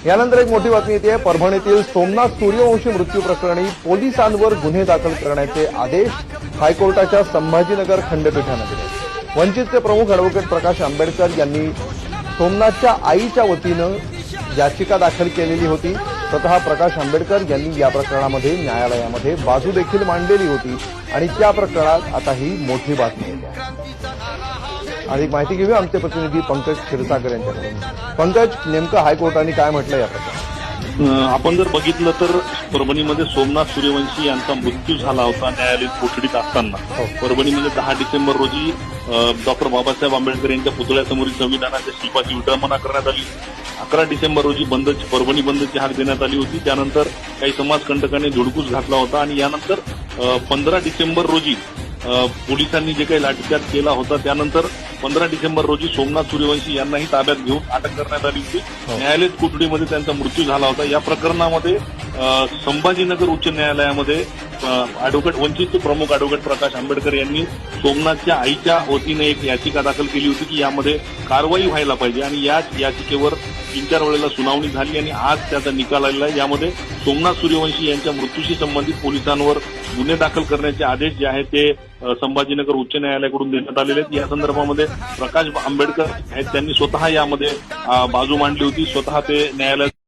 यानंतर एक मोठी बातमी येते. परभणीतील सोमनाथ सूर्यवंशी मृत्यू प्रकरणी पोलिसांवर गुन्हे दाखल करण्याचे आदेश हायकोर्टाच्या संभाजीनगर खंडपीठाने दिले. वंचितचे प्रमुख अॅडव्होकेट प्रकाश आंबेडकर यांनी सोमनाथच्या आईच्या वतीनं याचिका दाखल केलेली होती. स्वतः प्रकाश आंबेडकर यांनी या प्रकरणामध्ये न्यायालयामध्ये बाजू देखील मांडलेली होती आणि त्या प्रकरणात आता ही मोठी बातमी येते. अधिक माहिती घेऊया आमचे प्रतिनिधी पंकज क्षीरसागर यांच्याकडून. पंकज, नेमकं हायकोर्टाने काय म्हटलं या प्रकरणात? आपण जर बघितलं तर परभणीमध्ये सोमनाथ सूर्यवंशी यांचा मृत्यू झाला होता न्यायालयीन कोठडीत असताना. परभणीमध्ये 10 डिसेंबर रोजी डॉक्टर बाबासाहेब आंबेडकर यांच्या पुतळ्यासमोरील संविधानाच्या शिल्पाची विटंबना करण्यात आली. 11 डिसेंबर रोजी परभणी बंदची हाक देण्यात आली होती. त्यानंतर काही समाजकंटकांनी धुडगूस घातला होता आणि यानंतर 15 डिसेंबर रोजी पोलिसांनी जे काही लाठीचार्ज केला होता त्यानंतर 15 डिसेंबर रोजी सोमनाथ सूर्यवंशी यांनाही ताब्यात घेऊन अटक करण्यात आली होती. न्यायालयीन कोठडीमध्ये त्यांचा मृत्यू झाला होता. या प्रकरणामध्ये संभाजीनगर उच्च न्यायालयामध्ये वंचितचे प्रमुख अॅडव्होकेट प्रकाश आंबेडकर यांनी सोमनाथच्या आईच्या वतीने एक याचिका दाखल केली होती की यामध्ये कारवाई व्हायला पाहिजे आणि याच याचिकेवर 3-4 वेळेला सुनावणी झाली आणि आज त्याचा निकाल आलेला आहे. यामध्ये सोमनाथ सूर्यवंशी यांच्या मृत्यूशी संबंधित पोलिसांवर गुन्हे दाखल करण्याचे आदेश जे आहेत ते संभाजीनगर उच्च न्यायालयाकडून देण्यात आलेले आहेत. या संदर्भामध्ये प्रकाश आंबेडकर आहेत त्यांनी स्वतः यामध्ये बाजू मांडली होती. स्वतः ते न्यायालयात